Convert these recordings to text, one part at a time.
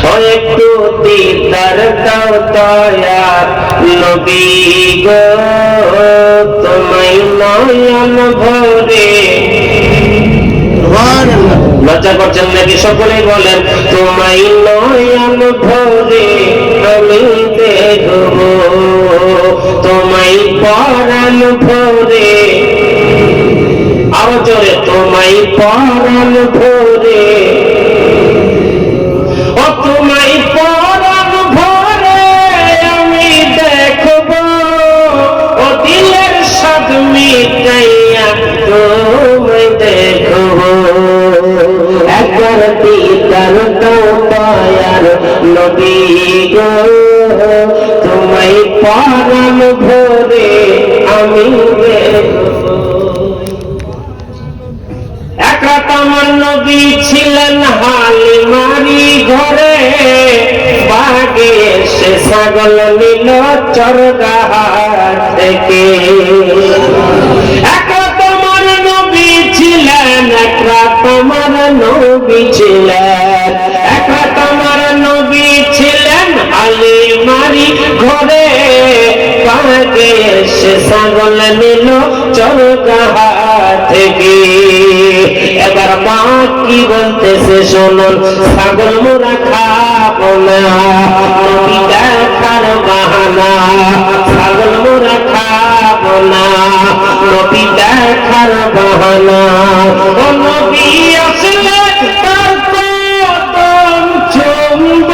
ও একটু দিদার দাও দয়ার নবী গো, তোমায় নয়ন ভরে। লজ্জা করছেন নাকি? সকলেই বলেন, তোমায় নয়ন ভরে আমি দেখব, তোমায় পরাণ ভরে, আরো জোরে, তোমায় পরাণ ভরে, ও তোমায় পরাণ ভরে আমি দেখব, ও দিলের স্বাদ মিটাইয়া তোমায় দেখব। একবার দিদার দাও দয়ার নবী গো, তোমায় পরাণ ভরে আমি দেখব। এক রাত আমার নবী ছিলেন হালিমারি ঘরে, বাগে এসে ছাগল নিল চরগাহাট থেকে। এক রাত আমার নবী ছিলেন, এক রাত আমার নবী ছিলেন, এক রাত আমার নবী ছিলেন হালিমারি ঘরে, বাগে এসে ছাগল নিল চরগাহাট থেকে। এবার মা কি বলতেছে শুনুন, ছাগল মোরা খাবো না, নবী দেখার বাহানা, ছাগল মোরা খাবো না, নবী দেখার বাহানা। ও নবী আসলে তার কদম চুম্ব,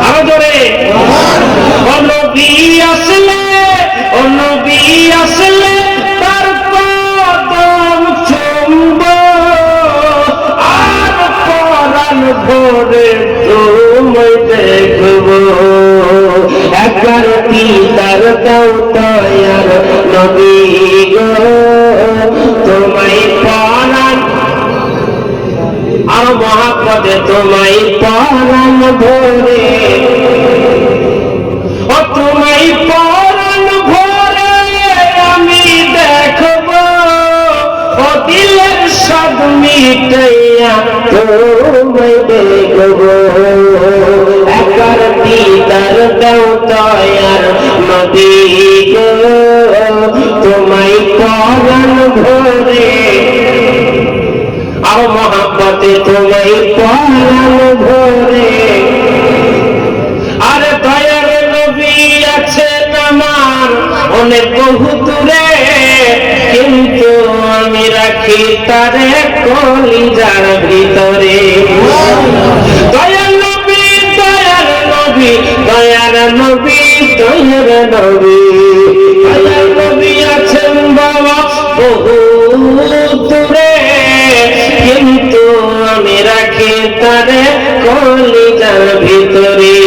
আরো জোরে, ও নবী আসলে, ও নবী আসলে তার কদম চুম্ব, আর পরাণ ভরে তোমায় দেখব। একবার দিদার দাও দয়ার নবী গো, তোমায় পরাণ, আর মহাপদে তোমায় পরাণ ভরে, ও তোমায় পরাণ ভরে আমি দেখব, ও দিলের স্বাদ মিটাইয়া তোমায় দেখব। একবার দিদার দাও দয়ার নবী গো, তোমায় পরাণ ভরে, আর মহাপতে তোমায় পরাণ ভরে। আরে দয়ার নবী আছেন আমার অনেক বহু দূরে, কিন্তু আমি রাখি তারে কলিজার ভিতরে। দয়ার নবী, দয়ার নবী, দয়ার নবী, দয়ার নবী, দয়ার নবী আছেন বাবা বহু দূরে, কিন্তু আমি রাখি তারে কলিজার ভিতরে।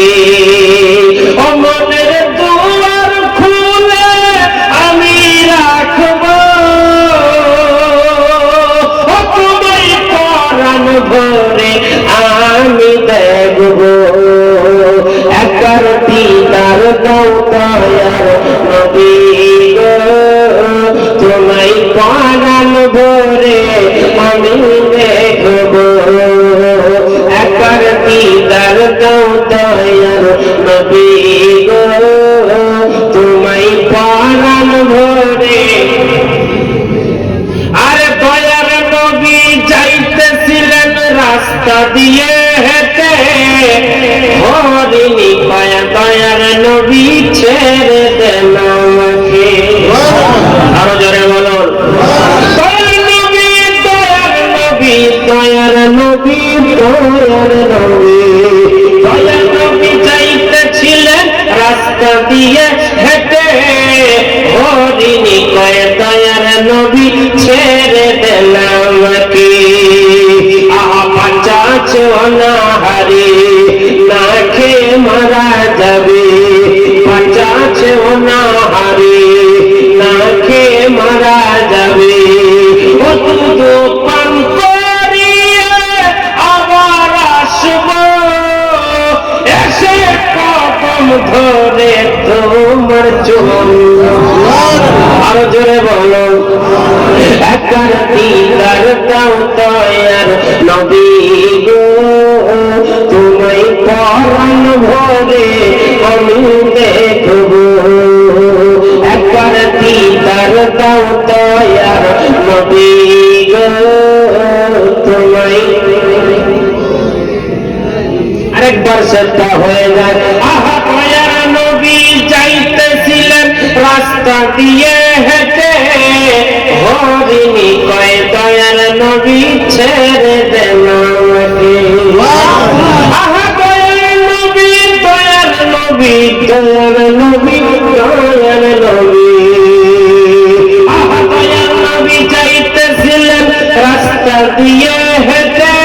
ও মনের দুয়ার খুলে আমি রাখব, ও তোমায় পরাণ ভরে আমি দেখব। একবার দিদার দাও দয়ার নবী গো, তোমায় পরাণ ভরে আমি দেখব। একবার দিদার দাও দয়ার নবী গো, তোমায় পরাণ ভরে। আরে দয়ার নবী যাইতেছিলেন রাস্তা দিয়ে হেঁটে, হরিণী পায়া দয়ার নবী ছেড়ে দেন আমাকে। আরো জোরে বলুন, দয়ার নবী, দয়ার নবী, দয়ার নবী, দয়ার নবী, দয়ার নবী যাইতেছিলেন রাস্তা দিয়ে হেঁটে, হরিণী কয় দয়ার নবী ছেড়ে দেন আমাকে। আহা বাঁচাছো না হারে, না খেয়ে মারা যাবে, বাঁচাছো না হারে, না খেয়ে মারা যাবে। ও দুধ পান করিয়ে আবার আসবো, এসে কদম ধরে তোমার চুল। আরো জোরে বলো, একবার দিদার দাও দয়ার নবী গো, পরাণ ভরে আমি দেখব, একবার দিদার দাও দয়ার নবী গো তোমায়। আরেকবার সেটা হয়ে যায়, আহা দয়ার নবী যাইতেছিলেন রাস্তা দিয়ে হেঁটে, হরিণী কয় দয়ার নবী ছেড়ে দেন আমাকে। আহা দয়ার নবী দয়ার নবী দয়ার নবী দয়ার নবী, আহা দয়ার নবী যাইতেছিলেন রাস্তা দিয়ে হেঁটে,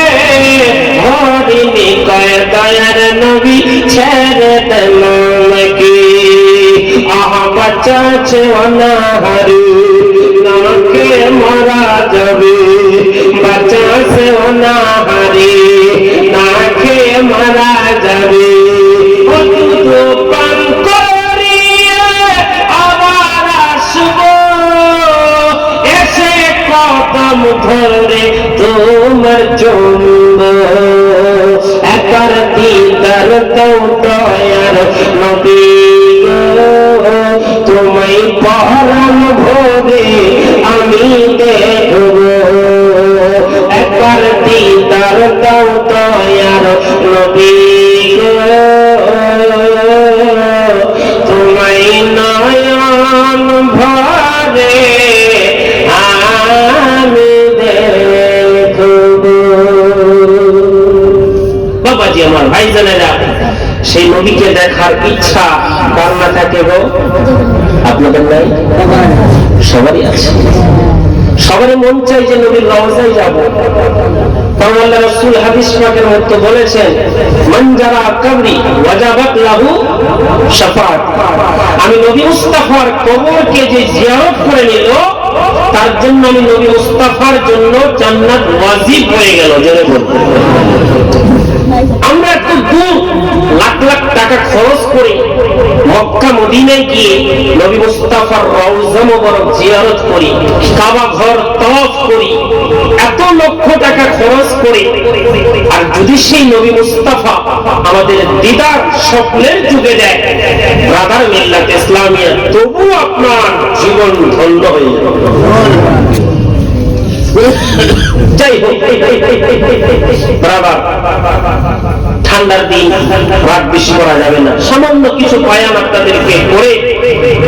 হরিণী কয় দয়ার নবী ছেড়ে দেন আমাকে। আহা বাচ্চা আছে অনাহারি নাকে মারা যাবে, বাচ্চা আছে অনাহারি নাকে মারা যাবে, দুধ পান করিয়ে আবার আসবো, এসে কদম ধরে তোমার জন্য, একবার দিদার দাও দয়ার নবী তোমায় পরাণ ভরে আমি দেখব, একবার দিদার দাও দয়ার নবী তোমায় নয়ন ভরে আমি দেখব। বাবাজি আমার ভাইজানেরা, সেই নবীকে দেখার ইচ্ছা কার না থাকে গো? আপনাদের নাই? সবারই আছে। সবারই মন চাই যে নবীর রওজায় যাব। কারণ আল্লাহ রাসূল হাদিস পাকের মধ্যে বলেছেন, মান জারা কবরি ওয়াজাবাত লাহু শাফাআত, আমি নবী মুস্তাফার কবরকে যে জিয়ারত করে নিল, তার জন্য আমি নবী মুস্তাফার জন্য জান্নাত ওয়াজিব হয়ে গেল। জোরে বলুন। আমরা এত দূর লাখ লাখ টাকা খরচ করে মক্কা মদিনায় গিয়ে নবী মুস্তাফার রওজা মোবারক জিয়ারত করি, কাবা ঘর তওয়াফ করি, এত লক্ষ টাকা খরচ করে, আর যদি সেই নবী মুস্তাফা আমাদের দিদার স্বপ্নের যুগে দেয়, ব্রাদার মিল্লাত ইসলামিয়া, তবু আপনার জীবন ধন্য হয়ে যাবে। যাই হোক ব্রাদার, ঠান্ডার দিন রাত বেশি করা যাবে না, সামান্য কিছু বয়ান আপনাদেরকে করে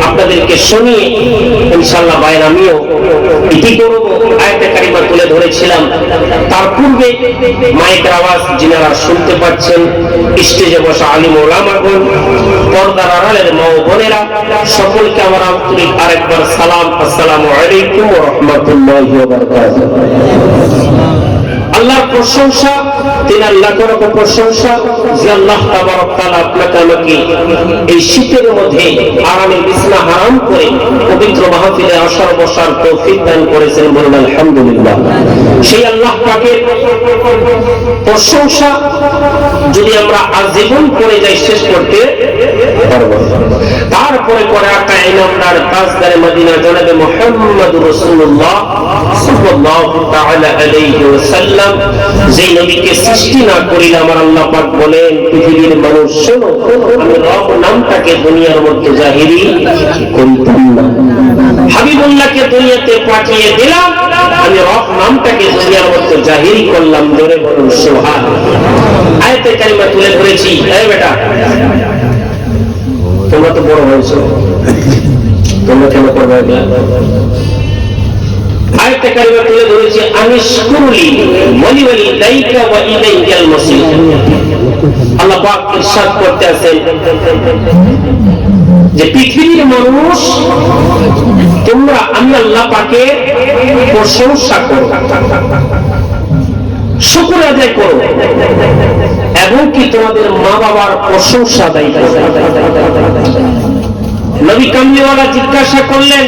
আপনাদেরকে শুনিয়ে ইনশাআল্লাহ বয়ান আমিও ইতি করব। আয়াতে কারিমা তুলে ধরেছিলাম, তার পূর্বে মাইকের আওয়াজ যিনারা শুনতে পাচ্ছেন, স্টেজে বসা আলিম ওলামাগণ, পর্দার আড়ালের মা ও বোনেরা, সকলকে আমার আন্তরিক আরেকবার সালাম, আসসালামু আলাইকুম ওয়া রাহমাতুল্লাহি ওয়া বারাকাতুহু। আল্লাহর প্রশংসা, তিনি আল্লাহ করক প্রশংসা যে আল্লাহ তাবারক তাআলা আপনাকে আমাকে এই শীতের মধ্যে আরামে বিছনা হারাম করে পবিত্র মাহফিলে আসার বসার তৌফিক দান করেছেন। বলুন আলহামদুলিল্লাহ। সেই আল্লাহ পাকের প্রশংসা যদি আমরা আজীবন করে যাই, শেষ করতে পারব। তারপরে পরে আকা ইনামদার তাজদারে মদিনা জনাবে মুহাম্মদুর রাসূলুল্লাহ সাল্লাল্লাহু তাআলা আলাইহি ওয়াসাল্লাম, যেই নবীকে সৃষ্টি না করিলে আমার আল্লাহ পাক বলেন, পৃথিবীর মানুষ শোনো, আমি রব নামটাকে দুনিয়ার মধ্যে জাহিরি করিতাম না। হাবিবুল্লাহকে দুনিয়াতে পাঠিয়ে দিলাম, আমি রব নামটাকে দুনিয়ার মধ্যে জাহিরি করলাম। জোরে বলুন সুবহানাল্লাহ। আয়াতে কারিমা তুলে ধরেছি। এই বেটা, তোমরা তো বড় হয়েছো, তোমরা কেন করবে না? আয়াতে কারিমা তুলে ধরেছে, আনিশকুরলি ওয়ালি ওয়ালিদাইকা ওয়া ইলাইকাল মাসির। আল্লাহ পাক ইরশাদ করতে আছেন যে পৃথিবীর মানুষ, তোমরা আমি আল্লাহ পাকের প্রশংসা করো, শুকর আদায় করো, এবং কি তোমাদের মা বাবার প্রশংসা আদায় করো। নবী কামলিওয়ালা জিজ্ঞাসা করলেন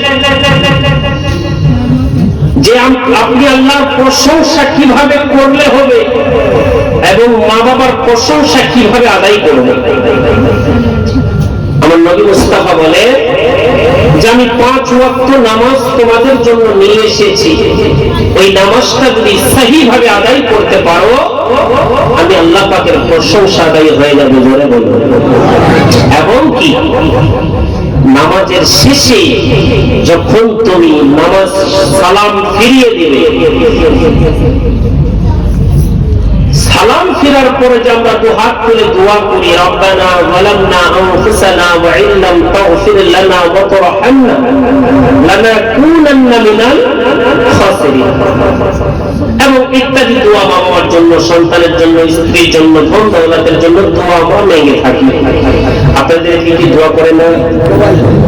যে আপনি আল্লাহর প্রশংসা কিভাবে করলে হবে এবং মা বাবার প্রশংসা কিভাবে আদায় করবে? আমার নবী মুস্তাফা বলে যে আমি 5 ওয়াক্ত নামাজ তোমাদের জন্য নিয়ে এসেছি, ওই নামাজটা যদি সহি ভাবে আদায় করতে পারো, আমি আল্লাহ পাকের প্রশংসা আদায় হয়ে যাবে, জোরে বলুন। এবং কি নামাজের শেষে যখন তুমি নামাজ সালাম ফিরিয়ে দিবে, সালাম ফেরার পরে যে আমরা দুহাত তুলে দোয়া করি, রব্বানা যালামনা আনফুসানা ওয়া ইন লাম তাগফির লানা ওয়া তারহামনা লানাকুনান্না মিনাল খাসিরিন, এবং ইত্যাদি দোয়া বাবার জন্য, সন্তানের জন্য, স্ত্রীর জন্য, ধন দৌলতের জন্য দোয়া আমরা মেগে থাকি। আপনাদের কি দোয়া করে না?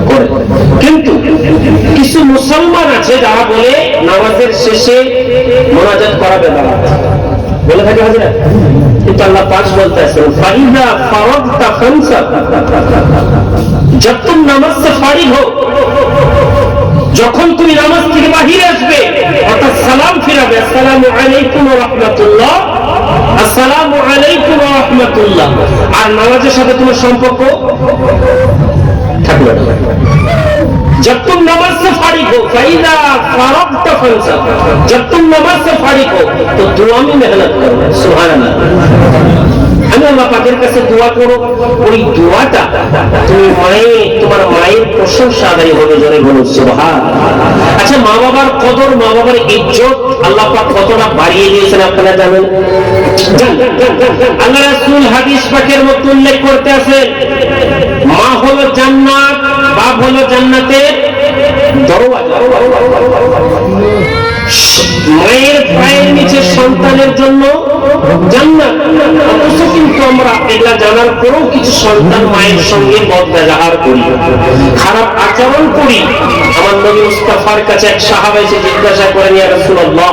করে। কিন্তু কিছু মুসলমান আছে যারা বলে নামাজের শেষে মোনাজাত করাবে না, বলে থাকে হাজিরা। কিন্তু আল্লাহ পাক বলতেছেন ফাইদা ফারাগতা ফানসাব, जब तुम नमाज से फारिग हो, যখন তুমি নামাজ থেকে বাহিরে আসবে অর্থাৎ সালাম ফিরাবে, আসসালামু আলাইকুম ওয়া রাহমাতুল্লাহ, আসসালামু আলাইকুম ওয়া রাহমাতুল্লাহ, আর নামাজের সাথে তোমার সম্পর্ক থাকবে। जब तुम नमाज से फारिग हो, फाइदा फारगता फंसब, जब तुम नमाज से फारिग हो तो दुआ में मेहनत करो। सुभान अल्लाह। আমি আল্লাহ পাকের কাছে দোয়া করো, ওই দোয়াটা তুমি তোমার মায়ের প্রশংসা আদায় হবে, জোরে বলো সুবহানাল্লাহ। আচ্ছা, মা বাবার কদর, মা বাবার ইজ্জত আল্লাহ পাক কতটা বাড়িয়ে দিয়েছেন আপনারা জানেন? আল্লাহ রাসূল হাদিস পাকের মধ্যে উল্লেখ করতে আছেন, মা হলো জান্নাত, বাপ হলো জান্নাতের দরওয়াজা। মায়ের পায়ের নিচে সন্তানের জন্য জান্নাত। অথচ কিন্তু আমরা এগুলা জানার পরেও কিছু সন্তান মায়ের সঙ্গে বদব্যবহার করি, খারাপ আচরণ করি। আমার নবী মুস্তাফার কাছে এক সাহাবা এসে জিজ্ঞাসা করেন, ইয়া রাসূলুল্লাহ,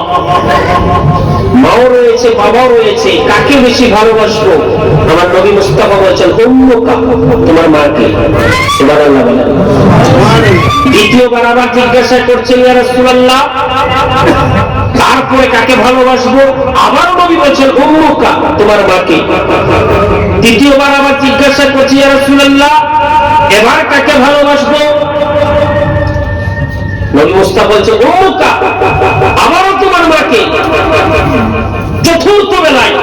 মাও রয়েছে বাবাও রয়েছে, কাকে বেশি ভালোবাসবো? আমার নবী মুস্তাফা বলেছেন উম্মুকা, তোমার মাকে। সুবহানাল্লাহ বলেন। দ্বিতীয়বার আবার জিজ্ঞাসা করছেন, ইয়া রাসূলুল্লাহ, তারপরে কাকে ভালোবাসবো? আবার নবী বলেছেন উম্মুকা, তোমার মাকে। তৃতীয়বার আবার জিজ্ঞাসা করছি, ইয়া রাসূলুল্লাহ, এবার কাকে ভালোবাসবো? নবী মুস্তাফা বলছে উম্মুকা, আবারও তোমার মাকে। চতুর্থ বেলায়,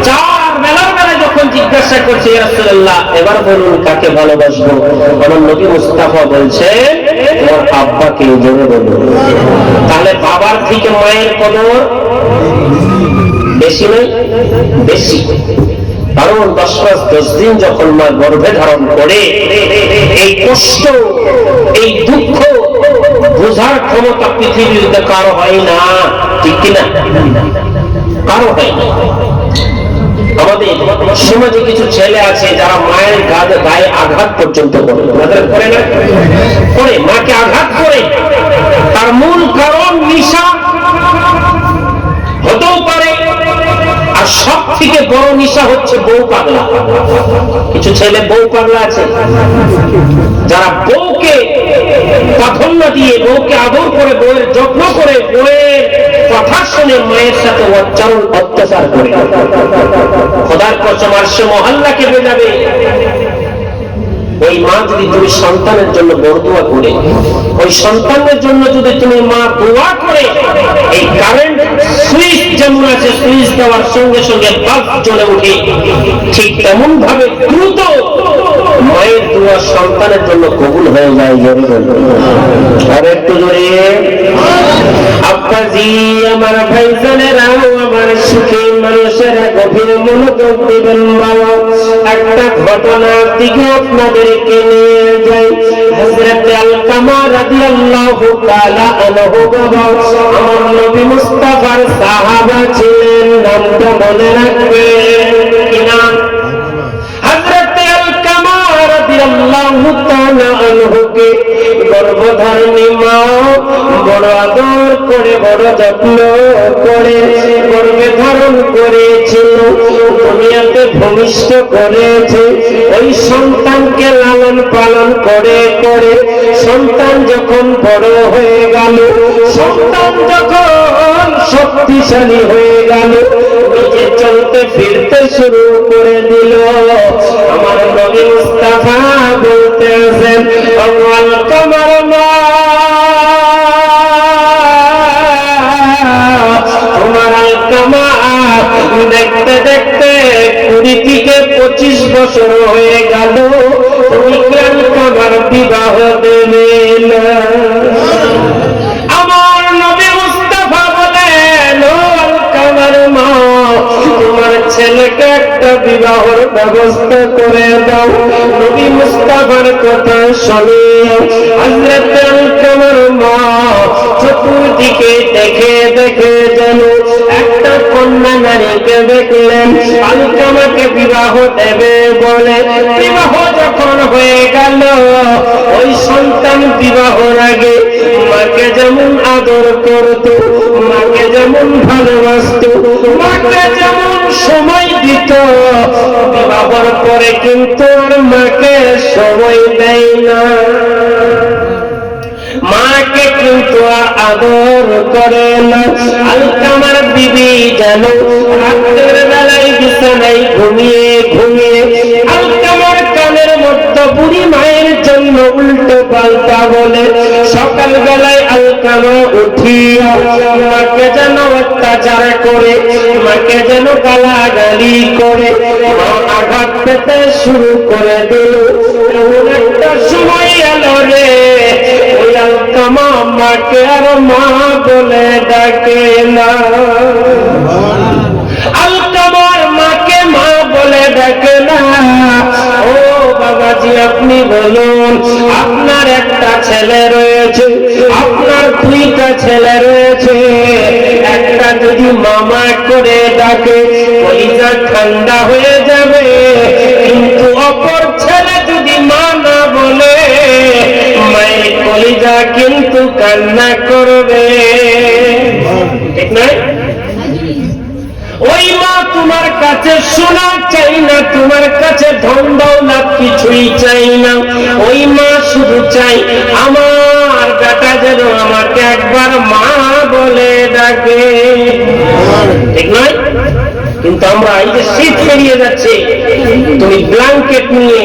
4 বেলার বেলায় যখন জিজ্ঞাসা করছে, ইয়া রাসূলুল্লাহ, এবার বলুন কাকে ভালোবাসবো? আমার নবী মুস্তাফা বলছেন তোমার আব্বাকে, জোরে বলুন। তাহলে বাবার থেকে মায়ের কদর বেশি নয়? বেশি। কারণ 10 মাস 10 দিন যখন মা গর্ভে ধারণ করে, এই কষ্ট, এই দুঃখ বোঝার ক্ষমতা পৃথিবীতে কারো হয় না, ঠিক কিনা? কারো হয় না। আমাদের সমাজে কিছু ছেলে আছে যারা মায়ের গায়ে আঘাত পর্যন্ত করে, করে না? করে, মাকে আঘাত করে। তার মূল কারণ নেশা হতেও পারে, আর সব থেকে বড় নেশা হচ্ছে বউ পাগলা। কিছু ছেলে বউ পাগলা আছে, যারা বউকে প্রাধান্য দিয়ে, বউকে আদর করে, বউয়ের যত্ন করে, বউয়ের কথা শুনে মায়ের সাথে অত্যাচার করে। খোদার কসম, আরশে মহল্লাকে বেজাবে। ওই মা যদি তুমি সন্তানের জন্য বরদোয়া করে, ওই সন্তানের জন্য যদি তুমি মা দোয়া করে, এই কারেন্ট সুইচ যেমন আছে, সুইচ দেওয়ার সঙ্গে সঙ্গে বাল্ব জ্বলে উঠে, ঠিক তেমন ভাবে দ্রুত মায়ের দোয়া সন্তানের জন্য কবুল হয়ে যায়। আর একটু জোরে আব্বাজি, আমার ভাইজানেরাও, আমার সুখী মানুষের গভীর মনোযোগ দিবেন। বাবা, একটা ঘটনার দিকে আপনাদেরকে নিয়ে যাই। হযরত আলকামা রাদিয়াল্লাহু তাআলা আনহু বাবা আমার নবী মুস্তাফার সাহাবা ছিলেন, নামটা মনে রাখবেন কি নাম? হযরত আলকামা রাদিয়াল্লাহু তাআলা আনহুকে গর্ভধারিণী মা বড় আদর করে, বড় যত্ন করে গর্ভে ধারণ করেছিল, দুনিয়াতে ভূমিষ্ঠ করেছে। ওই সন্তানকে লালন পালন করে করে সন্তান যখন বড় হয়ে গেল, সন্তান যখন শক্তিশালী হয়ে গেল, নিজে চলতে ফিরতে শুরু করে দিল, আমার নবী মুস্তাফা বলতে আছেন, আলকামার মা, তোমার আলকামা দেখতে দেখতে 25 বছর হয়ে গেল, তুমি কেন আমার বিবাহ দেবে না? আমার নবী মুস্তাফা বলেন, ও আলকামার মা, তোমার ছেলেকে একটা বিবাহের ব্যবস্থা করে দাও। নবী মুস্তাফার কথা শুনে হযরত আলকামার মা চতুর্দিকে দেখে দেখে যেন একটা কন্যা নারীকে দেখলেন, আলকামাকে বিবাহ দেবে বলে। বিবাহ যখন হয়ে গেল, ওই সন্তান বিবাহর আগে মাকে যেমন আদর করত, মাকে যেমন ভালোবাসত, মাকে যেমন সময় দিত, বিবাহর পরে কিন্তু আর মাকে সময় দেয় না, মাকে কিন্তু আর আদর করে না। আলকামার বিবি যেন রাতের বেলায় বিছানায় ঘুমিয়ে ঘুমিয়ে আলকামার কানের মধ্যে বুড়ি মায়ের জন্য উল্টো পাল্টা বলে। সকাল বেলায় আলকামা উঠিয়া মাকে যেন অত্যাচার করে, মাকে যেন গালাগালি করে, মা আঘাত পেতে শুরু করে দিল। এমন একটা সময় এলো রে, ওই আলকামা মাকে আর মা বলে ডাকে না। আলকামার মাকে মা বলে ডাকে না। ও বাবাজি, আপনি বলুন, আপনার একটা ছেলে রয়েছে, আপনার দুইটা ছেলে রয়েছে, একটা যদি মামা করে ডাকে কলিজা ঠান্ডা হয়ে যাবে, কিন্তু অপর ছেলে যদি মা না বলে মায়ের কলিজা কিন্তু কান্না করবে, ঠিক না? ওই মা তোমার কাছে সোনা চাই না, তোমার কাছে ধন দৌলত কিছুই চাই না, ওই মা শুধু চাই আমার বেটা যেন আমাকে একবার মা বলে ডাকে, ঠিক নয়? কিন্তু আমরা এই যে শীত পেরিয়ে যাচ্ছে, তুমি ব্ল্যাঙ্কেট নিয়ে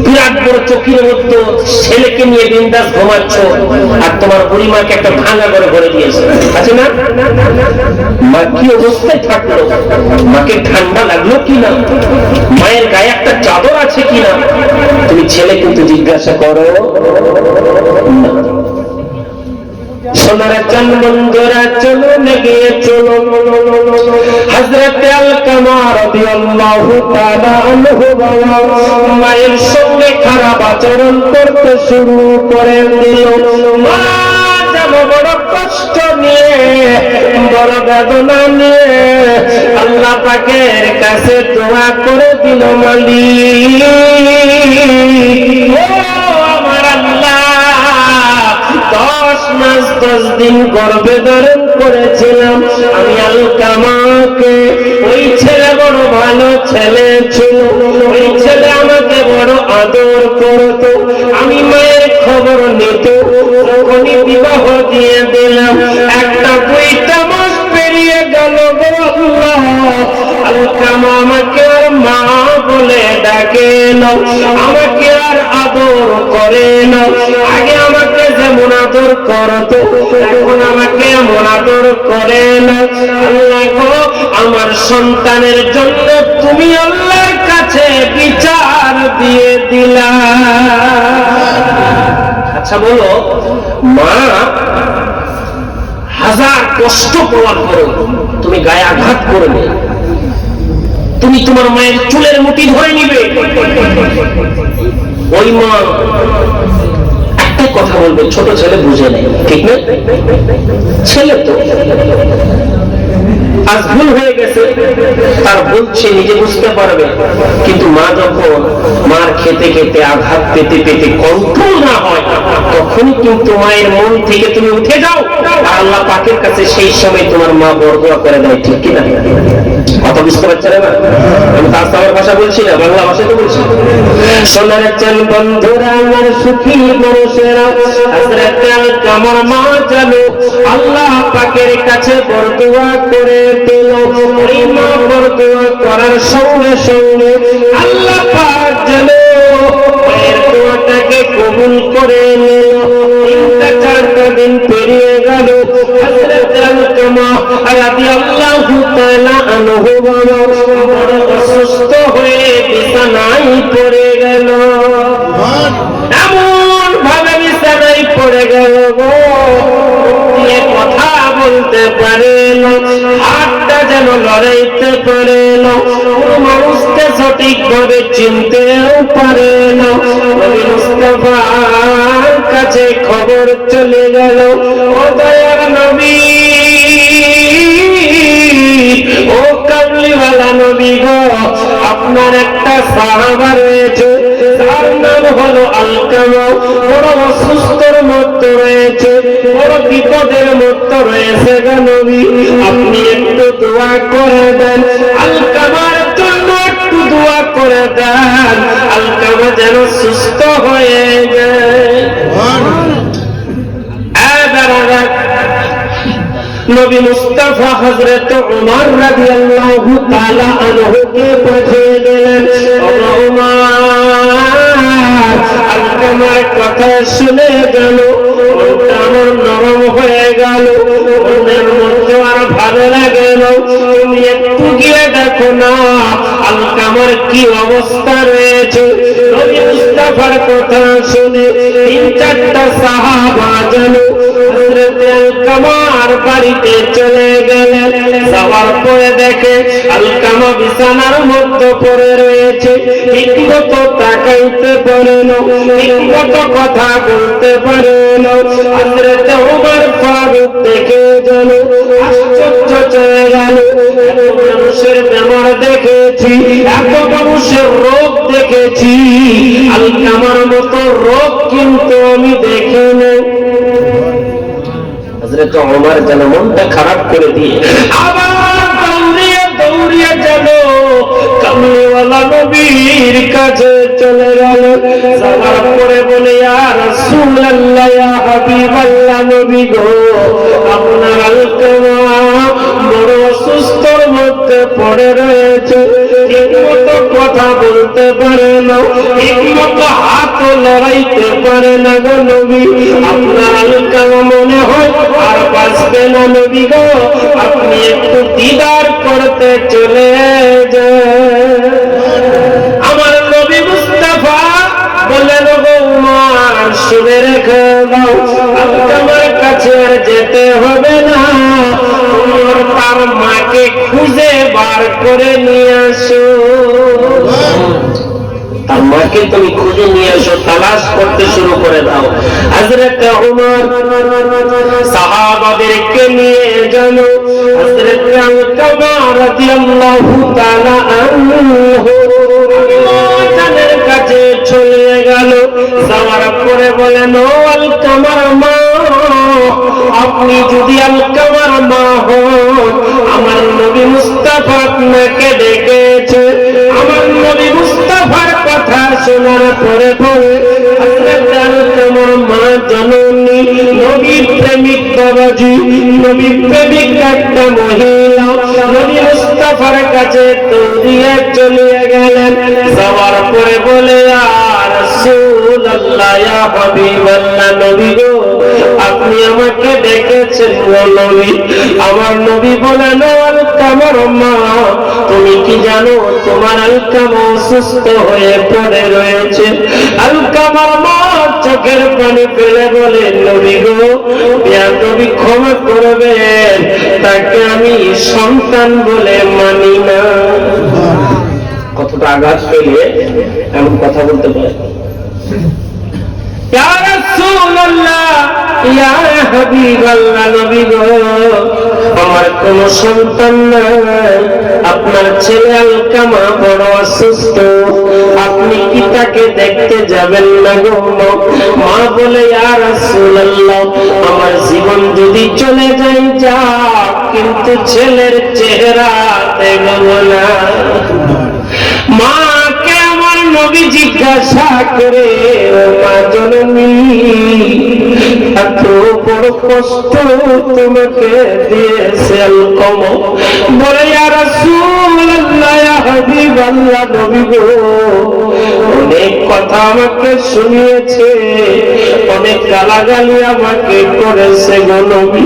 বিরাট বড় চোখের মধ্যে ছেলেকে নিয়ে বিন্দাস ঘুমাচ্ছ, আর তোমার বুড়ি মাকে একটা ভাঙা করে ভরে দিয়েছে, আছে না? মা কি অবস্থায় থাকলো, মাকে ঠান্ডা লাগলো কিনা, মায়ের গায়ে একটা চাদর আছে কিনা, তুমি ছেলে কিন্তু জিজ্ঞাসা করো না। সোনার চান বন্ধুরা, চলো গিয়ে চলো হযরত আলকামা রাদিয়াল্লাহু তাআলা আনহু মায়ের সঙ্গে খারাপ আচরণ করতে শুরু করে দিল। মা যেন বড় কষ্ট নিয়ে, বড় বেদনা নিয়ে আল্লাহ পাকের কাছে দোয়া করে দিল, মালিক ও আমার আল্লাহ, 10 মাস 10 দিন গর্ভে ধারণ করেছিলাম আমি আলকামাকে। ওই ছেলে বড় ভালো ছেলে ছিল, ওই ছেলে আমাকে বড় আদর করত, আমি মায়ের খবর নিত, তখনই বিবাহ দিয়ে দিলাম। একটা 2টা মাস পেরিয়ে গেল, আলকামা আমাকে আর মা বলে ডাকে না, আমাকে আর আদর করে না। আগে আমাকে যেমন আদর করতো, এখন আমাকে এমন আদর করে না। আল্লাহ গো, আমার সন্তানের জন্য তুমি আল্লাহর কাছে বিচার দিয়ে দিলা। আচ্ছা বলো, মা হাজার কষ্ট পাওয়ার পরে তুমি গায়ে আঘাত করবে, তুমি তোমার মায়ের চুলের মুঠি ধরে নিবে, ওই মা একটা কথা বলবে, ছোট ছেলে বুঝে নেই, ঠিক না? ছেলে তো আজ ভুল হয়ে গেছে, তার ভুল সে নিজে বুঝতে পারবে, কিন্তু মা যখন মার খেতে খেতে আঘাত পেতে পেতে কন্ট্রোল না হয়, তখনই কিন্তু মায়ের মন থেকে তুমি উঠে যাও, আর আল্লাহ পাকের কাছে সেই সময় তোমার মা বরদোয়া করে দেয়, ঠিক কিনা? কথা বুঝতে পারছে না? আমি তার আমার ভাষা বলছি না, বাংলা ভাষা তো বলছি। সোনার চান বন্ধুরা, আমার সুখী মানুষেরা, হযরত আলকামার মা জানো আল্লাহ পাকের কাছে বরদোয়া করে দিল। ওই মা বরদোয়া করার সঙ্গে সঙ্গে আল্লাহ পাক জানো মায়ের দোয়াটাকে কবুল করে নিল। 3-4 দিন পেরিয়ে গেল, হযরত আলকামা রাদিয়াল্লাহু তাআলা আনহু বড় অসুস্থ হয়ে বিছানায় পড়ে গেল, এমন ভাবে বিছানায় পড়ে গেল গো, কথা বলতে পারে না, হাতটা যেন লড়াইতে পারে না, মানুষকে সঠিক ভাবে চিনতেও পারে না। নবী মুস্তাফার কাছে খবর চলে গেল, ও দয়ার নবী, ও কামলিওয়ালা নবী গো, আপনার একটা সাহাবা রয়েছে, তার নাম হলো আলকামা, বড় অসুস্থর মধ্যে রয়েছে, বড় বিপদের মধ্যে রয়েছে গো নবী, আপনি একটু দোয়া করে দেন, আলকামার জন্য একটু দোয়া করে দেন, আলকামা যেন সুস্থ হয়ে যায়। নবী মুস্তাফা হযরত উমর রাদিয়াল্লাহু তাআলা আনহুকে পাঠিয়ে দিলেন, আলকামার কথা শুনে গেল, মনটা আমার নরম হয়ে গেল, মনের মধ্যে আর ভালো লাগে না, তুমি একটু গিয়ে দেখো না আলকামার কি অবস্থা রয়েছে। নবী মুস্তাফার কথা শুনে 3-4টা সাহাবা যেন হযরত আলকামার বাড়িতে চলে গেলেন। যাওয়ার পরে দেখে আলকামা বিছানার মধ্যে পড়ে রয়েছে, ঠিকমতো তাকাইতে পারে না, ঠিকমতো কথা বলতে পারে না। হযরত ওমর ফারুক দেখে যেন আশ্চর্য চলে গেল, এত মানুষের বেমার দেখেছি, এত মানুষের রোগ দেখেছি, আলকামার মতো রোগ কিন্তু আমি দেখিনি। হযরত ওমর যেন মনটা খারাপ করে দিয়ে আবার দৌড়িয়ে যেন কামলিওয়ালা নবীর কাছে চলে গেল। যাওয়ার পরে বলে, ইয়া রাসূলুল্লাহ, ইয়া হাবিবাল্লাহ, নবী গো, আপনার আলকামা বড় অসুস্থর মধ্যে পড়ে রয়েছে, ঠিকমতো কথা বলতে পারে না, ঠিকমতো হাত লড়াইতে পারে না গো নবী, আপনার আলকামা মনে হয় আর বাঁচবে না নবী গো, আপনি একটু দিদার করতে চলে যান। আমার নবী মুস্তাফা বললেন, গো উমর, শুনে রেখে দাও, আলকামার কাছে আর যেতে হবে না, উমর তার মাকে খুঁজে বার করে নিয়ে আসো, তার মাকে তুমি খুঁজে নিয়ে আসো, তালাশ করতে শুরু করে দাও। হযরত ওমর সাহাবাদেরকে নিয়ে গেল, হযরত আলকামা রাদিয়াল্লাহু তাআলা আনহু জানের কাছে চলে গেল। যাওয়ার পরে বলেন, ও আলকামার মা, আপনি যদি আলকামার মা হন, আমার নবী মুস্তাফা আপনাকে ডেকেছে। আমার নবী মুস্তাফার কথা শোনার পরে পরে হযরত আলকামার মা জননী, নবীর প্রেমিক বাবাজি, নবীর প্রেমিক একটা মহিলা, নবী মুস্তাফার কাছে দৌড়িয়ে চলে গেলেন। যাওয়ার পরে বলে, ইয়া রাসূলুল্লাহ, ইয়া হাবিবাল্লাহ, নবী গো, আপনি আমাকে ডেকেছেন গো নবী। আমার নবী বলেন, আলকামার মা, তুমি কি জানো তোমার আলকামা অসুস্থ হয়ে পড়ে রয়েছে? আলকামার মা চোখের পানি ফেলে বলে, নবী গো, বেয়াদবি ক্ষমা করবেন, তাকে আমি সন্তান বলে মানি না। কতটা আঘাত পেলে এমন কথা বলতে পারে? ইয়া রাসূলুল্লাহ, ইয়া হাবিবাল্লাহ, নবী গো, আমার কোন সন্তান নাই, আপনার ছেলে আলকামা বড় অসুস্থ, আপনি কি তাকে দেখতে যাবেন না গো? মা বলে, ইয়া রাসূলুল্লাহ, আমার জীবন যদি চলে যায় যাক, কিন্তু ছেলের চেহারা দেখব না। মাকে আমার নবী জিজ্ঞাসা করে, মা জননী, এত বড় কষ্ট তোমাকে দিয়েছে আলকামা? বলে, ইয়া রাসূলুল্লাহ, ইয়া হাবিবাল্লাহ, নবী গো, অনেক কথা আমাকে শুনিয়েছে, অনেক গালাগালি আমাকে করেছে গো নবী,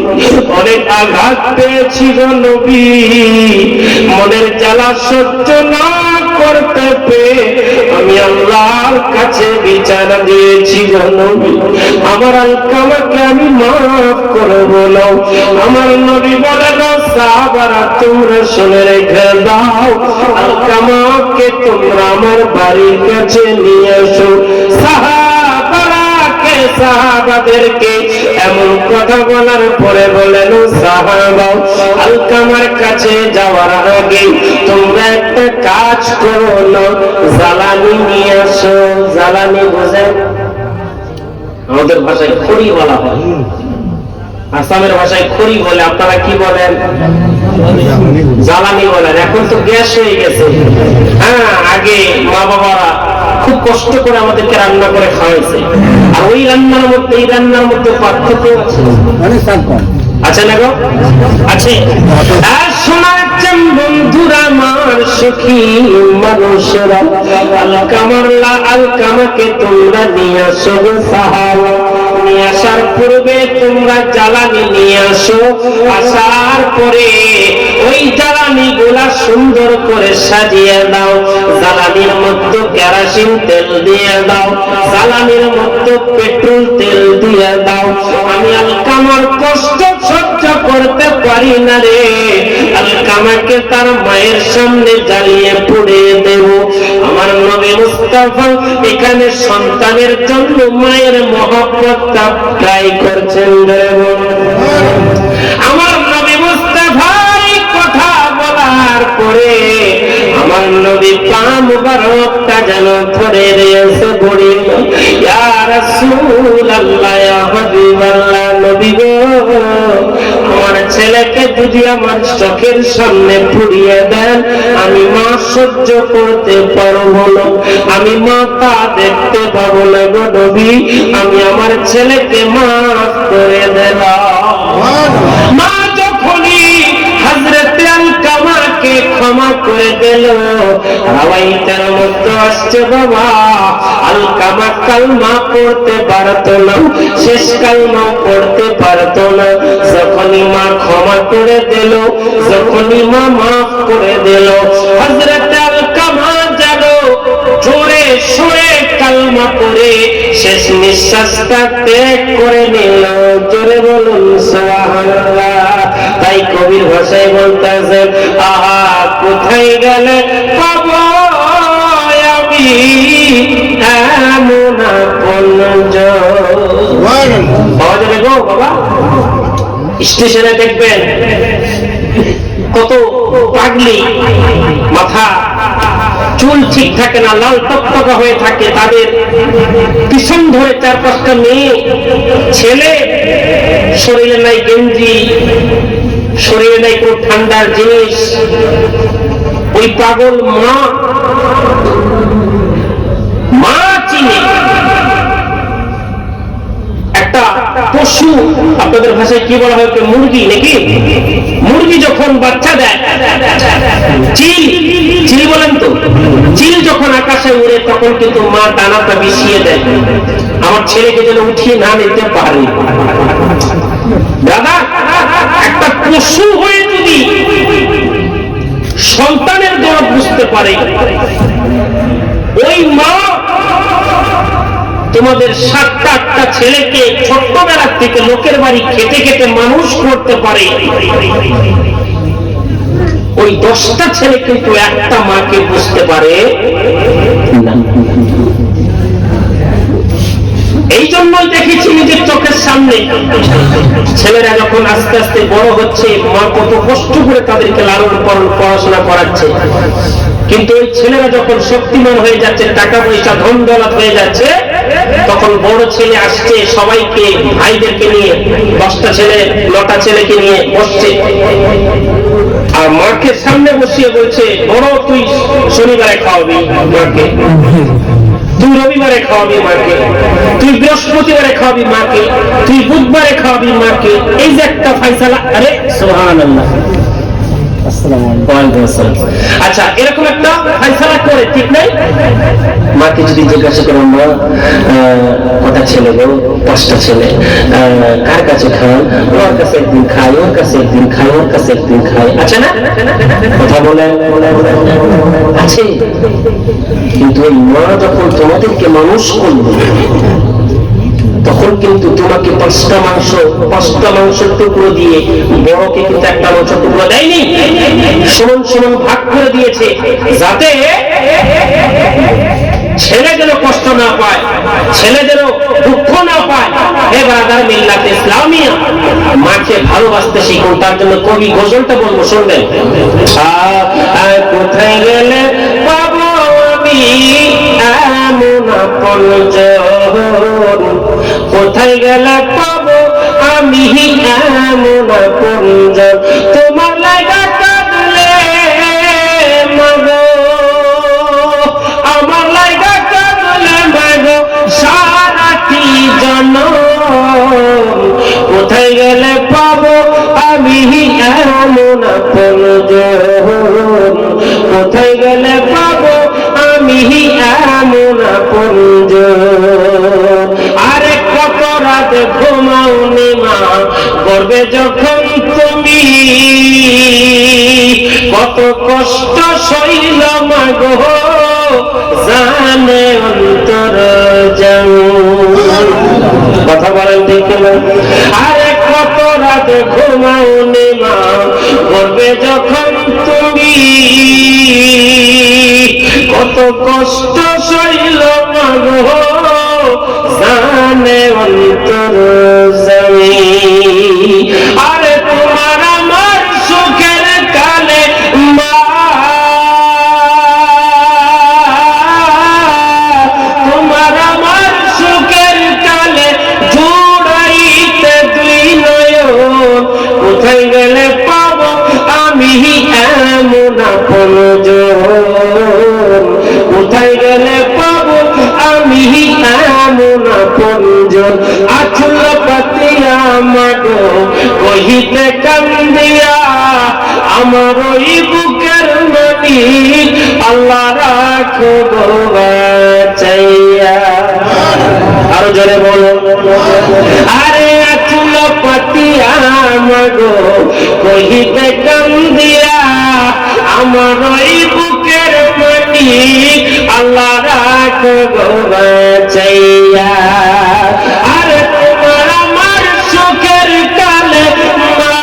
অনেক আঘাত পেয়েছি গো নবী, মনের জ্বালা সহ্য না করতে পেরে আমি আল্লাহর কাছে বিচার দিয়েছি, নবী আমার আলকামাকে আমি মাফ করে বলো। আমার নবী বলে না, সাহাবারা তোমরা শুনে রেখে দাও, আলকামাকে তোমরা আমার বাড়ির কাছে নিয়ে এসো। সাহাবাদেরকে এমন কথা বলার পরে বলেন, সাহাবা আলকামার কাছে যাওয়ার আগে তোমরা একটা কাজ করো না, জ্বালানি নিয়ে আসো। জ্বালানি বোঝেন? আমাদের ভাষায় খড়ি বলা হয়, আসামের ভাষায় খড়ি বলে, আপনারা কি বলেন? জ্বালানি বলেন। এখন তো গ্যাস হয়ে গেছে। হ্যাঁ, আগে মা বাবারা খুব কষ্ট করে আমাদেরকে রান্না করে খাওয়াইছে, আর ওই রান্নার মধ্যে এই রান্নার মধ্যে পার্থক্য আছে, আছে না গো? আছে। আর শোনাচ্ছেন বন্ধুরা, আমার সখী মানুষেরা, আলকামাকে তোমরা নিয়ে আসো। সাহাবা নিয়ে আসার পূর্বে তোমরা জ্বালানি নিয়ে আসো। আসার পরে ওই জ্বালানি গুলা সুন্দর করে সাজিয়ে দাও। জ্বালানির মধ্যে কেরোসিন তেল দিয়ে দাও, জ্বালানির মধ্যে পেট্রোল তেল দিয়ে দাও। আমি আলকামার কষ্ট সহ্য করতে পারি না রে, আলকামাকে তার মায়ের সামনে জ্বালিয়ে পুড়িয়ে দেব। আমার নবী মুস্তাফা এখানে সন্তানের জন্য মায়ের মহব্বতটা ট্রাই করছেন। আমার নবী মুস্তাফা কথা বলার পরে আমার নবী পা মুবারকটা যেন ধরে রয়েছে, বলিল, ইয়া রাসূলুল্লাহ, ইয়া হাবিবাল্লাহ, নবী গো, আমার ছেলেকে যদি আমার চোখের সামনে পুড়িয়ে দেন, আমি মা সহ্য করতে পারবো না, আমি মা তা দেখতে পাবো না গো নবী, আমি আমার ছেলেকে মাফ করে দিলাম। মা যখনই হযরত আলকামাকে ক্ষমা করে দিল, রাওয়াইতের মধ্যে আসছে, বাবা আলকামা কালমা পড়তে পারতো না, শেষ কালমা পড়তে পারতো না। যখনই মা ক্ষমা করে দিল, যখনই মা মাফ করে দিল, হযরত আলকামা যেন জোরে সোরে কালমা পড়ে শেষ নিঃশ্বাসটা ত্যাগ করে নিল। জোরে বলুন সুবহানাল্লাহ। তাই কবির ভাষায় বলতেছেন, আহা কোথায় গেলে পাবো আমি এমন আপনজন। পাওয়া যাবে গো বাবা? স্টেশনে দেখবেন কত পাগলি, মাথা চুল ঠিক থাকে না, লাল টকটকা হয়ে থাকে, তাদের পিছন ধরে 4-5টা মেয়ে ছেলে, শরীরে নাই গেঞ্জি, শরীরে নাই কোন ঠান্ডার জিনিস। ওই পাগল মা চিনে একটা পশু, আপনাদের ভাষায় কি বলা হয়, মুরগি নাকি? মুরগি যখন বাচ্চা দেয়, চিল চিল বলেন তো, চিল যখন আকাশে উড়ে তখন কিন্তু মা ডানাটা বিছিয়ে দেয়, আমার ছেলেকে যেন উঠিয়ে না নিতে পারে। দাদা, একটা পশু হয়ে যদি সন্তানের দরদ বুঝতে পারে, ওই মা তোমাদের 7টা-8টা ছেলেকে ছোট্টবেলার থেকে লোকের বাড়ি খেটে খেটে মানুষ করতে পারে, ওই 10টা ছেলে কিন্তু একটা মাকে বুঝতে পারে না। এই জন্যই দেখেছি নিজের চোখের সামনে ছেলেরা যখন আস্তে আস্তে বড় হচ্ছে, মা কত কষ্ট করে তাদেরকে লালন পালন পড়াশোনা করাচ্ছে, কিন্তু ওই ছেলেরা যখন শক্তিমান হয়ে যাচ্ছে, টাকা পয়সা ধন দৌলত হয়ে যাচ্ছে, তখন বড় ছেলে আসছে, সবাইকে ভাইদেরকে নিয়ে 10টা ছেলে 9টা ছেলেকে নিয়ে বসছে, আর মাকে সামনে বসিয়ে বলছে, বড় তুই শনিবারে খাওয়াবি মাকে, তুই রবিবারে খাওয়াবি মাকে, তুই বৃহস্পতিবারে খাওয়াবি মাকে, তুই বুধবারে খাওয়াবি মাকে। এই যে একটা ফয়সালা, আরে সুবহানাল্লাহ, আচ্ছা, এরকম একটা ফাইসালা করে, ঠিক নাই? মাকে যদি জিজ্ঞাসা করো, মা কটা ছেলে গো? 5টা ছেলে। কার কাছে খান? ওর কাছে একদিন খাই, ওর কাছে একদিন খাই, ওর কাছে একদিন খাই। আচ্ছা না? কথা বলে আছে। কিন্তু ওই মা যখন তোমাদেরকে মানুষ করবে, তখন কিন্তু তোমাকে 5টা মাংসের টুকরো দিয়ে বড়কে কিন্তু একটা মাংসের টুকরো দেয়নি, সমান সমান ভাগ করে দিয়েছে, যাতে ছেলেদেরও কষ্ট না পায়, ছেলেদেরও দুঃখ না পায়। হে ব্রাদার, মিল্লাত ইসলামিয়া, মাকে ভালোবাসতে শিখুন। তার জন্য কবি গজলটা বলবো, শুনবেন। কোথায় গেলে পাবো আমি এমন আপনজন, কোথায় গেলে পাবো আমি এমন আপনজন, তোমার লাগা কাঁদলে মাগো, আমার লাগা কাঁদলে মাগো সারাটি জনম, কোথায় গেলে পাবো আমি এমন আপনজন, কোথায় গেলে পাবো আমি এমন আপনজন। আরে কত রাত ঘুমাওনি মা, করবে যখন তুমি, কত কষ্ট সইল মাগো জানে অন্তর জানো। কথা বলেন ঠিক না? আরে কত রাত ঘুমাওনি মা, করবে যখন তুমি, কত কষ্ট সইল মাগো জানে অন্তর জানি। আরে তোমার আমার সুখের কালে মা, তোমার আমার সুখের কালে জুড়াইতে দুই নয়ন, কোথায় গেলে পাবো আমি এমন আপনজন, কোথায় গেলে পাবো আমি এমন আপনজন। আচল পাতিয়া মাগো কহিতে কান্দিয়া, আমার ওই বুকের নদী আল্লাহ রাখো গো বাঁচাইয়া। আরো জোরে বলো। আরে আচল পাতিয়া মাগো কহিতে কান্দিয়া, আমার ওই বুকের নদী আল্লাহ রাখো গো বাঁচাইয়া। আরে তোমার আমার সুখের কালে মা,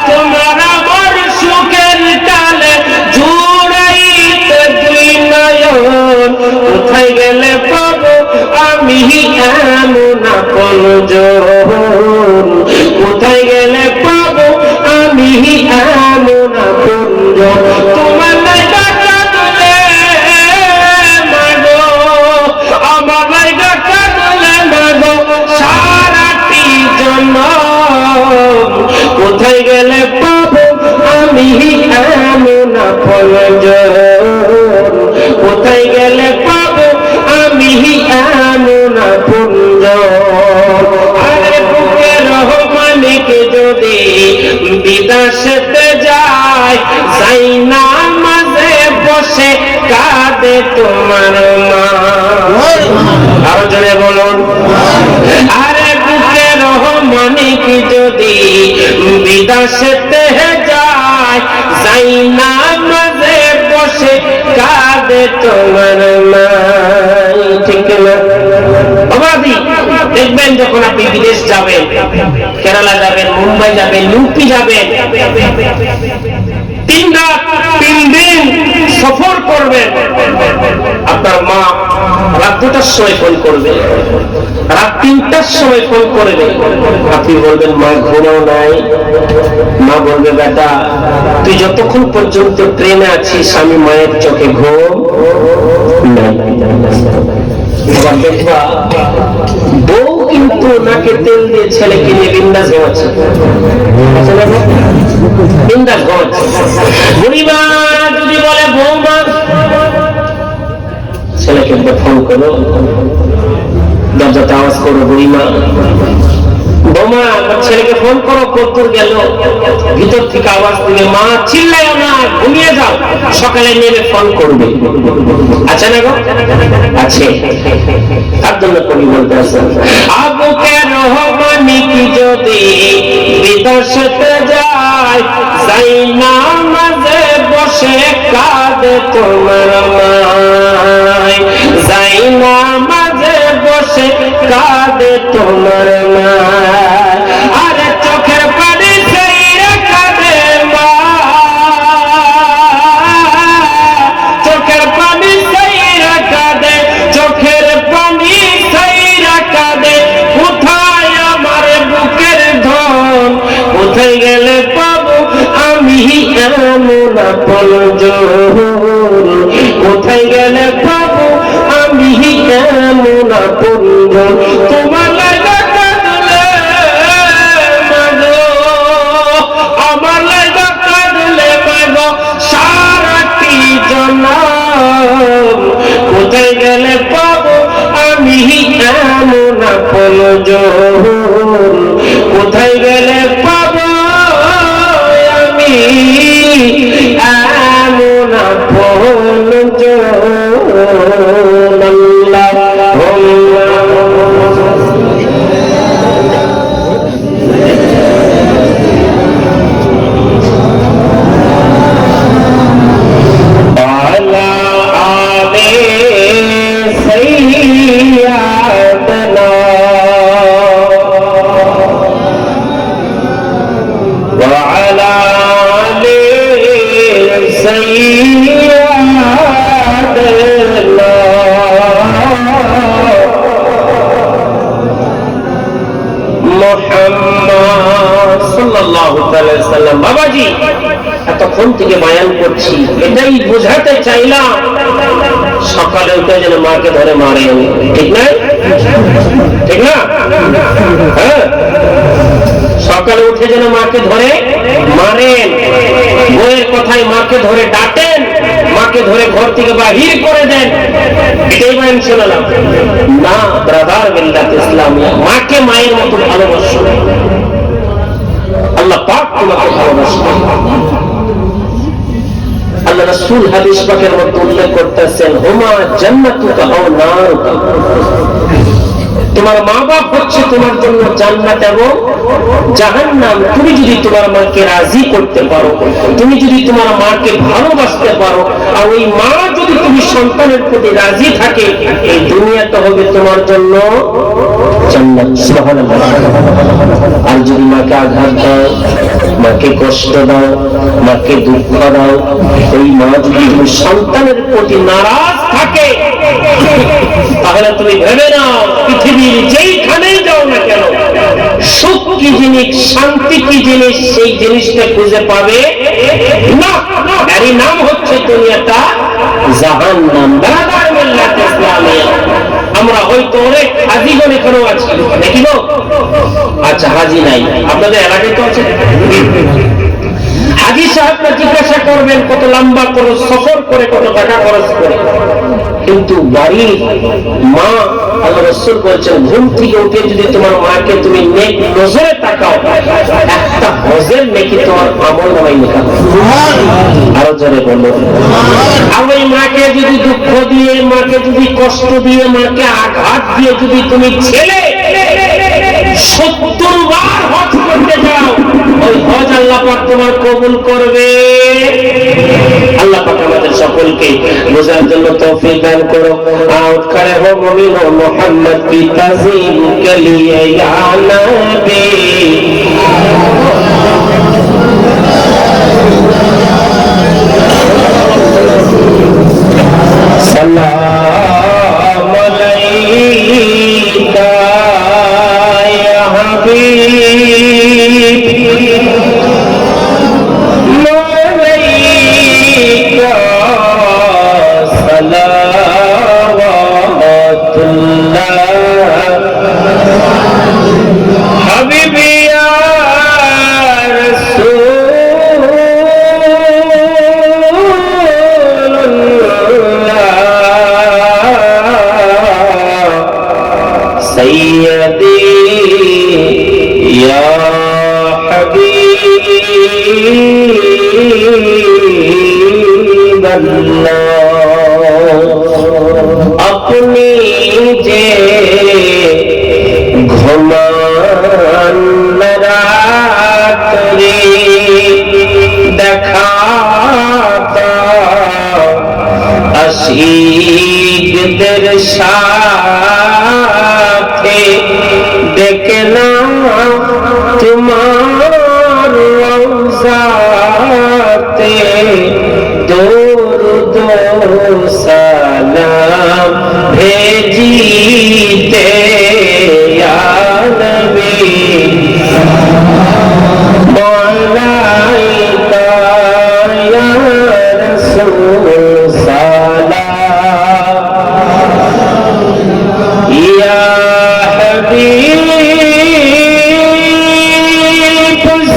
তোমার আমার সুখের কালে জুড়াইতে দুই নয়ন, কোথায় গেলে পাবো আমি এমন আপনজন, কোথায় গেলে পাবো আমি এমন আপনজন। তোমার লাগা কাঁদলে মাগো, আমার লাগা কাঁদলে মাগো সারাটি জনম, কোথায় গেলে পাবো আমি এমন আপনজন, কোথায় গেলে পাবো আমি এমন আপনজন। আরে বুকের রহমানিকে যদি বিদেশেতে যায়, যাই না মাঝে বসে কাঁদে তোমার মা। আরো জোরে বলুন। আরে বুকের রহমানিক যদি বিদেশেতে যায়, যাই না মাঝে বসে কাঁদে তোমার মা। ঠিক না? অবাধি দেখবেন যখন আপনি বিদেশ যাবেন, কেরালা যাবেন, মুম্বাই যাবেন, ইউপি যাবেন, 3 রাত 3 দিন সফর করবেন, আপনার মা রাত 2টার সময় ফোন করবে, রাত 3টার সময় ফোন করবে, আপনি বলবেন মা ঘুমাও নাই? মা বলবে বেটা তুই যতক্ষণ পর্যন্ত ট্রেনে আছিস আমি মায়ের চোখে ঘুম নাই। দেখবা বউ কিন্তু নাকে তেল দিয়ে ছেলেকে নিয়ে বিন্দাস ঘুমাচ্ছে, বিন্দাস ঘুমাচ্ছে। বুড়িমা যদি বলে বৌমা ছেলেকে ফোন করো, দরজাতে আওয়াজ করো বুড়িমা, বোমা আমার ছেলেকে ফোন করো, কদ্দুর গেল? ভিতর থেকে আওয়াজ দিবে, মা চিল্লাইও না, ঘুমিয়ে যাও, সকালে নেমে ফোন করবে। আছে না গো? আছে। তার জন্য কবি বলতে আছেন, আবুকে রহমানিক যদি বিদেশে যায়, যাই না মাঝে বসে কাঁদে তোমার মায়, যাই না মাঝে বসে কাঁদে তোমার মায়, আরে চোখের পানি সেইরা কাঁদে মা, চোখের পানি সেইরা কাঁদে, চোখের পানি সেইরা কাঁদে, কোথায় আমার বুকের ধন, কোথায় গেলে পাবো আমি এমন আপনজন, কোথায় গেলে পাবো আমি এমন আপনজন, তোমার লাগা কাঁদলে মাগো, আমার লাগা কাঁদলে মাগো সারাটি জনম, কোথায় গেলে পাবো আমি এমন আপনজন, কোথায় গেলে পাবো আমি এমন আপনজন। বাবাজি এতক্ষণ থেকে বয়ান করছি, এটাই বোঝাতে চাইলাম, সকালে উঠে যেন মাকে ধরে মারেন, ঠিক না? ঠিক না? হ্যাঁ, সকালে উঠে যেন মাকে ধরে মারেন, বইয়ের কথায় মাকে ধরে ডাকেন, মাকে ধরে ঘর থেকে বাহির করে দেন, এটাই বয়ান শোনালাম না। ব্রাদার মিল্লাত ইসলামিয়া, মাকে মায়ের মতো ভালোবাসো, আল্লাহ পাক তোমাকে ভালোবাসবেন। আল্লাহ রাসূল হাদিস পাকের মধ্যে উল্লেখ করতেছেন, হুমা জান্নাতুকা আও নারুকা, তোমার মা বাপ হচ্ছে তোমার জন্য জান্নাত এবং জাহান্নাম। তুমি যদি তোমার মাকে রাজি করতে পারো, তুমি যদি তোমার মাকে ভালোবাসতে পারো, আর ওই মা যদি তুমি সন্তানের প্রতি রাজি থাকে, এই দুনিয়াটা হবে তোমার জন্য জান্নাত। সুবহানাল্লাহ। আর যদি মাকে আঘাত দাও, মাকে কষ্ট দাও, মাকে দুঃখ দাও, ওই মা যদি তুমি সন্তানের প্রতি নারাজ থাকে, তাহলে তুমি ভেবে নাও পৃথিবীর যেইখানেই যাও না কেন, সুখ কি জিনিস, শান্তি কি জিনিস, সেই জিনিসটা খুঁজে পাবে না। এরই নাম হচ্ছে দুনিয়াটা জাহান্নাম। ব্রাদার মিল্লাত ইসলামিয়া, আমরা হয়তো অনেক হাজিগণ এখানেও আছি, নাকি গো? আচ্ছা, হাজি নাই, আপনাদের এলাকায় তো আছে। হাজি সাহেবরা জিজ্ঞাসা করবেন কত লম্বা করে সফর করে, কত টাকা খরচ করে, কিন্তু বাড়ির মা, আল্লাহ রাসূল বলেছেন, ঘুম থেকে উঠে যদি তোমার মাকে তুমি নেক নজরে তাকাও, একটা হজের নেকি তোমার আমলনামায় লেখা হবে। আরো জোরে বলো। আর ওই মাকে যদি দুঃখ দিয়ে, মাকে যদি কষ্ট দিয়ে, মাকে আঘাত দিয়ে যদি তুমি ছেলে 70 বার হজ করতে যাও, ওই হজ আল্লাহ পাক তোমার কবুল করবে। আল্লাহ পাক আমাদের সকলকে বোঝার জন্য তৌফিক দান করো। আউট করে হো মুমিন ও মুহাম্মদ কি তাজিম কে লিয়ে ইয়া নবী, সালাম আলাইকা ইয়া হাবিব, আলাইকা সালাওয়াতুল্লাহ, হাবিবি ইয়া আপনি যে ঘুমান রাত্রি দেখাতা আশিকদের সাথে দেখে না তোমার রওজাতে দরুদ সালাম भेजीते या नबी मौलाइका या रसूल सलाम या हबीब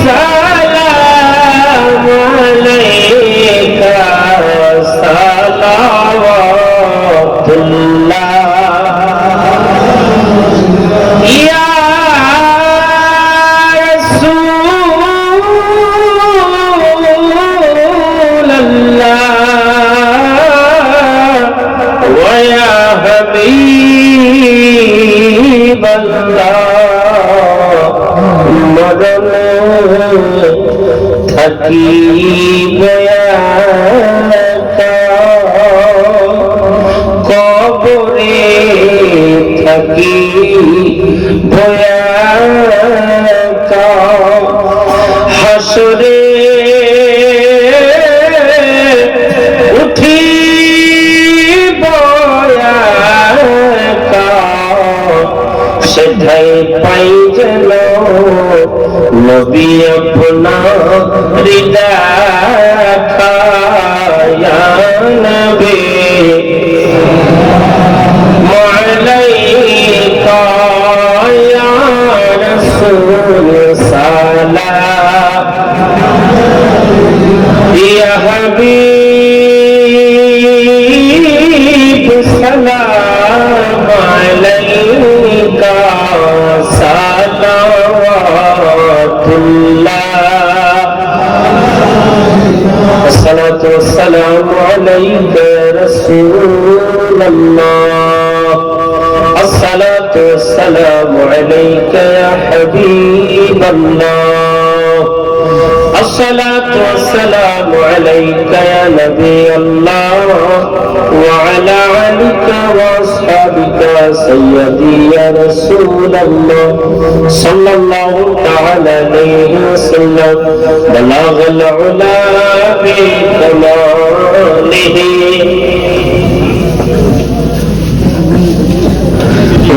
सलाम अलैका सलावतुल्लाह थकी कबरे थकी हसरे उठी सिद्धाई पाई जलो नबी अपना हृदय खाया नबी मौलाइका या रसूल सलाम या हबीब सलाम अलैका الصلاة والسلام عليك رسول الله الصلاة والسلام عليك يا حبيب الله الصلاة والسلام عليك يا نبي الله وعلى آلك وأصحابك سيدي يا رسول الله صلى الله تعالى عليه وسلم بلغ العلا بكماله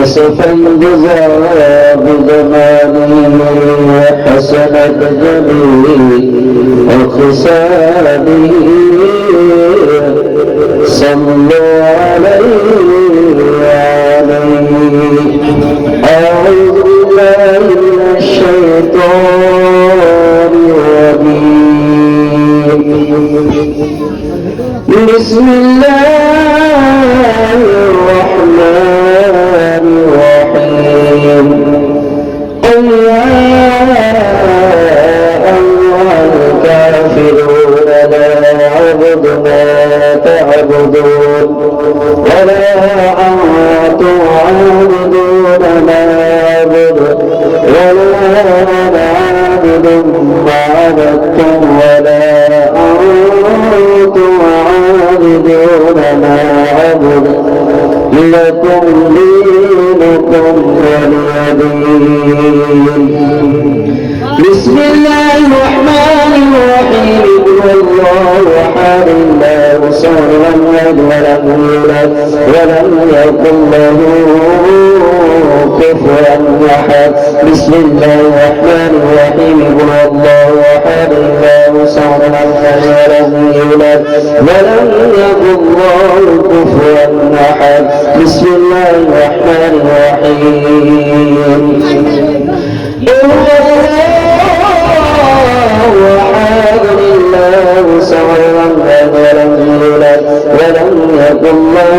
وصف الجزاء بجماله وحسنت جميل وخصاله صلوا عليه أعوذ بالله من الشيطان الرجيم بسم الله الرحمن الرحيم قل يا أيها الكافرون لا أعبد ما تعبدون ولا أنتم عابدون ما أعبد ولا أنا عابد ما عبدتم ولا أنتم عابدون ما أعبد لكم دينكم ولي دين بسم الله الرحمن الرحيم قل الله أحد الله الصمد لم يلد ولم يولد ولم يكن له كفوا أحد بسم الله الرحمن الرحيم قل الله أحد الله الصمد لم يلد ولم يولد ولم يكن له كفوا أحد بسم الله الرحمن الرحيم وحاد الله صغيرا ولم يولد ولم يكن له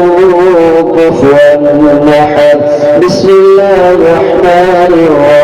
كفوا أحد بسم الله الرحمن الرحيم